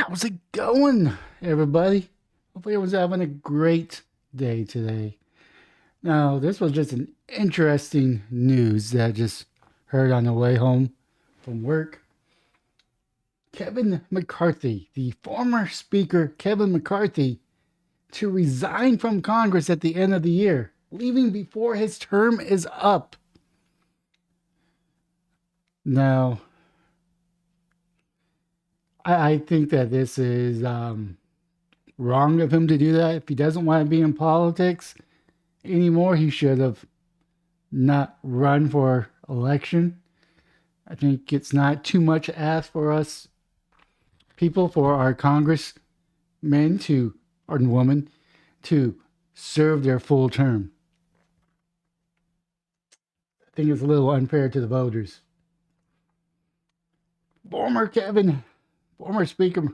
How's it going, everybody? Hopefully, everyone's having a great day today. Now, this was just an interesting news that I just heard on the way home from work. Kevin McCarthy, the former Speaker Kevin McCarthy, to resign from Congress at the end of the year, leaving before his term is up. Now, I think that this is wrong of him to do that. If he doesn't want to be in politics anymore, he should have not run for election. I think it's not too much asked for us people, for our congressmen to, or women, to serve their full term. I think it's a little unfair to the voters. Former Kevin, former Speaker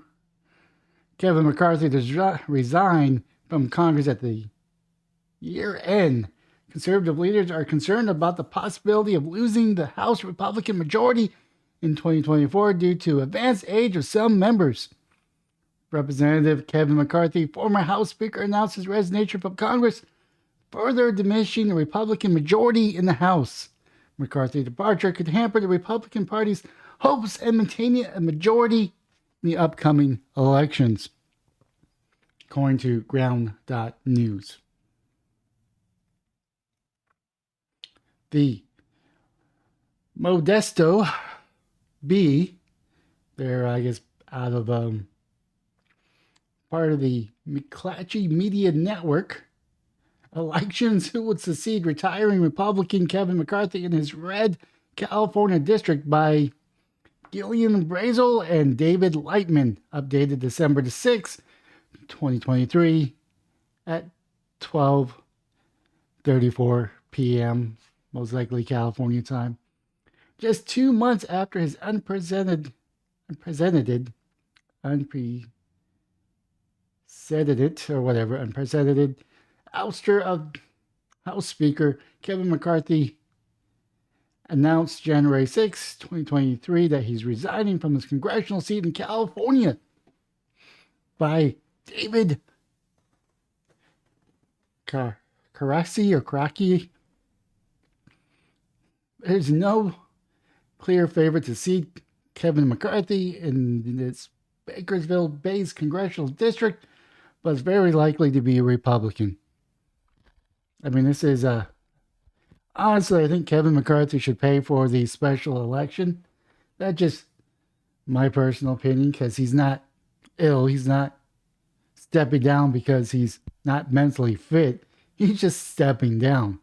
Kevin McCarthy does resign from Congress at the year end. Conservative leaders are concerned about the possibility of losing the House Republican majority in 2024 due to advanced age of some members. Representative Kevin McCarthy, former House Speaker, announced his resignation from Congress, further diminishing the Republican majority in the House. McCarthy's departure could hamper the Republican Party's hopes of maintaining a majority in the upcoming elections, according to Ground.News. The Modesto B, they're, I guess, out of part of the McClatchy Media Network. Elections: who would succeed retiring Republican Kevin McCarthy in his red California district, by Gillian Brazel and David Lightman, updated December 6, 2023 at 12:34 p.m., most likely California time. Just 2 months after his unprecedented ouster of House Speaker Kevin McCarthy announced January 6, 2023, that he's resigning from his congressional seat in California, by David Karaki. There's no clear favorite to seat Kevin McCarthy in this Bakersfield-based congressional district, but it's very likely to be a Republican. I mean, this is honestly, I think Kevin McCarthy should pay for the special election. That's just my personal opinion, because he's not ill. He's not stepping down because he's not mentally fit. He's just stepping down.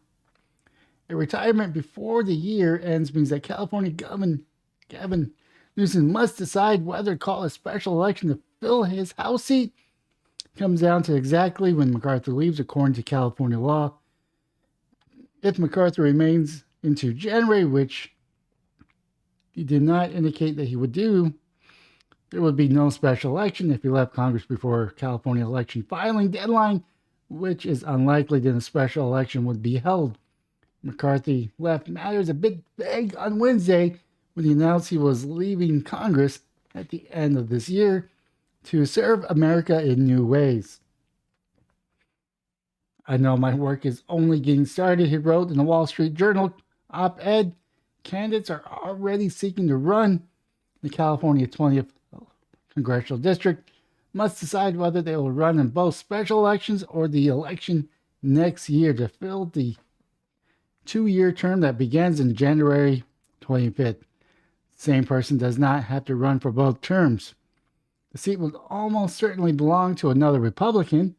A retirement before the year ends means that California Governor Gavin Newsom must decide whether to call a special election to fill his House seat. It comes down to exactly when McCarthy leaves, according to California law. If McCarthy remains into January, which he did not indicate that he would do, there would be no special election. If he left Congress before California election filing deadline, which is unlikely, then a special election would be held. McCarthy left matters a bit vague on Wednesday when he announced he was leaving Congress at the end of this year to serve America in new ways. I know my work is only getting started, he wrote in the Wall Street Journal op-ed. Candidates are already seeking to run the California 20th Congressional District must decide whether they will run in both special elections or the election next year to fill the 2-year term that begins in January 25th. The same person does not have to run for both terms. The seat would almost certainly belong to another Republican.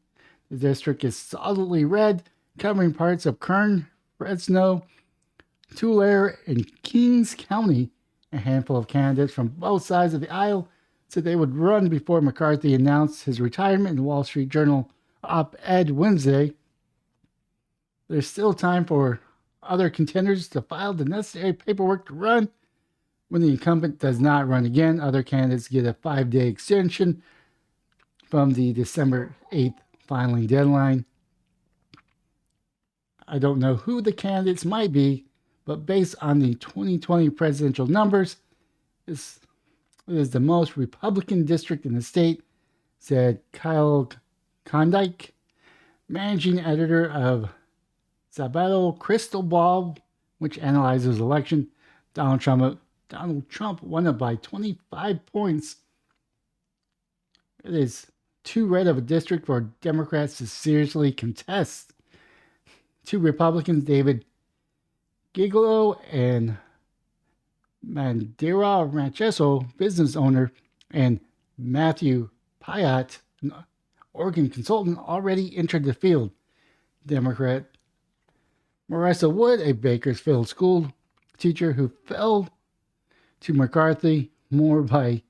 The district is solidly red, covering parts of Kern, Fresno, Tulare, and Kings County. A handful of candidates from both sides of the aisle said they would run before McCarthy announced his retirement in the Wall Street Journal op-ed Wednesday. There's still time for other contenders to file the necessary paperwork to run. When the incumbent does not run again, other candidates get a 5-day extension from the December 8th filing deadline. I don't know who the candidates might be, but based on the 2020 presidential numbers, this It is the most Republican district in the state, said Kyle Klondike, managing editor of Sabato Crystal Ball, which analyzes election. Donald Trump won it by 25 points. It is too red of a district for Democrats to seriously contest. Two Republicans, David Gigolo and Mandira Rancheso, business owner, and Matthew Pyatt, an Oregon consultant, already entered the field. Democrat Marissa Wood, a Bakersfield school teacher who fell to McCarthy more by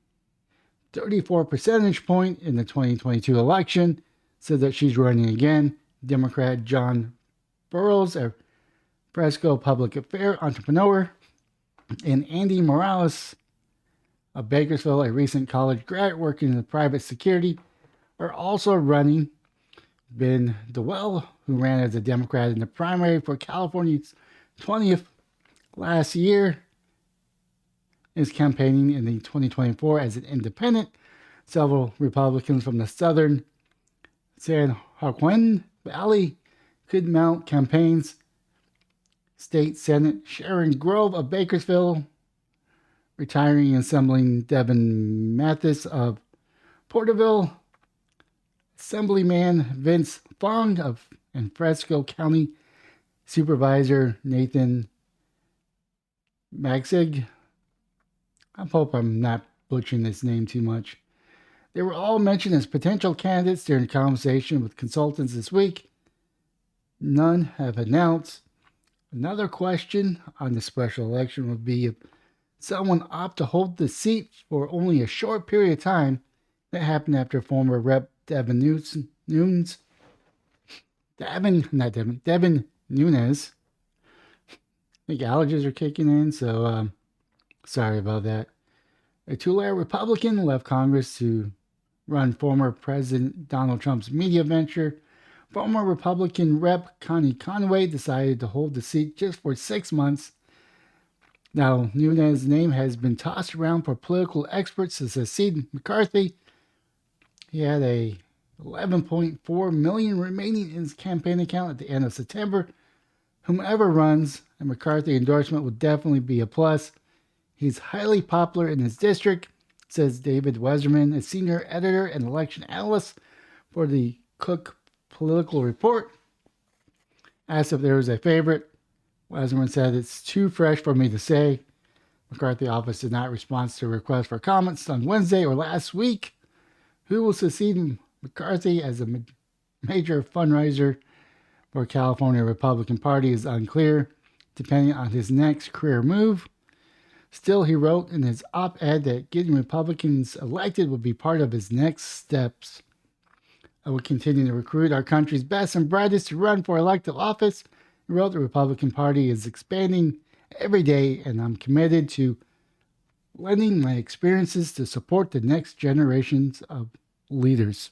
34 percentage point in the 2022 election, said that she's running again. Democrat John Burroughs, a Fresco public affairs entrepreneur, and Andy Morales, of Bakersfield, a recent college grad working in the private security, are also running. Ben Dewell, who ran as a Democrat in the primary for California's 20th last year, is campaigning in the 2024 as an independent. Several Republicans from the southern San Joaquin Valley could mount campaigns. State Senate Sharon Grove of Bakersfield, retiring Assemblyman Devin Mathis of Porterville, Assemblyman Vince Fong of Fresco County, Supervisor Nathan Magsig. I hope I'm not butchering this name too much. They were all mentioned as potential candidates during a conversation with consultants this week. None have announced. Another question on the special election would be if someone opted to hold the seat for only a short period of time. That happened after former Rep. Devin Nunes. Devin Nunes. I think allergies are kicking in, so sorry about that. A Tulare Republican left Congress to run former President Donald Trump's media venture. Former Republican Rep. Connie Conway decided to hold the seat just for 6 months. Now, Nunes' name has been tossed around for political experts to succeed McCarthy. He had a $11.4 million remaining in his campaign account at the end of September. Whomever runs, a McCarthy endorsement would definitely be a plus. He's highly popular in his district, says David Weserman, a senior editor and election analyst for the Cook Political Report. Asked if there was a favorite, Weserman said, "It's too fresh for me to say." McCarthy office did not respond to a request for comments on Wednesday or last week. Who will succeed McCarthy as a major fundraiser for California Republican Party is unclear, depending on his next career move. Still, he wrote in his op-ed that getting Republicans elected would be part of his next steps. "I will continue to recruit our country's best and brightest to run for elective office." He wrote, "The Republican Party is expanding every day, and I'm committed to lending my experiences to support the next generations of leaders."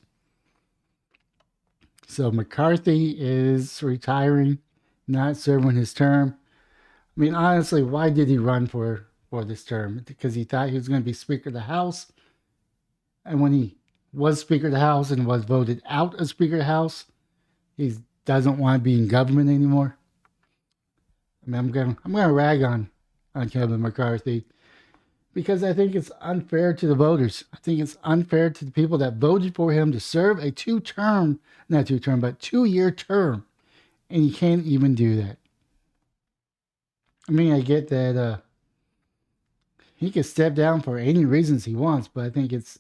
So McCarthy is retiring, not serving his term. I mean, honestly, why did he run for this term? Because he thought he was going to be Speaker of the House. And when he was Speaker of the House and was voted out as Speaker of the House, he doesn't want to be in government anymore. I mean, I'm going to rag on Kevin McCarthy because I think it's unfair to the voters. I think it's unfair to the people that voted for him to serve a 2-year term. And he can't even do that. I mean, I get that he could step down for any reasons he wants, but I think it's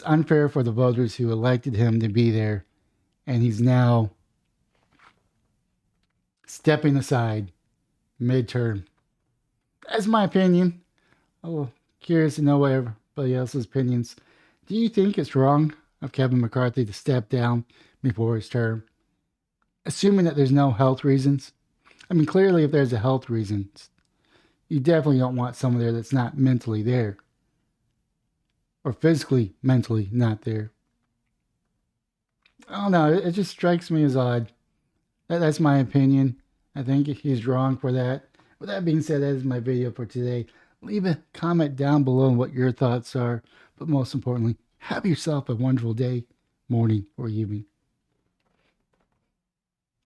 unfair for the voters who elected him to be there, and he's now stepping aside midterm. That's my opinion. I'm curious to know what everybody else's opinions. Do you think it's wrong of Kevin McCarthy to step down before his term, assuming that there's no health reasons? I mean, clearly, if there's a health reason, you definitely don't want someone there that's not mentally there or physically, mentally not there. I don't know. It just strikes me as odd. That's my opinion. I think he's wrong for that. With that being said, that is my video for today. Leave a comment down below on what your thoughts are. But most importantly, have yourself a wonderful day, morning, or evening.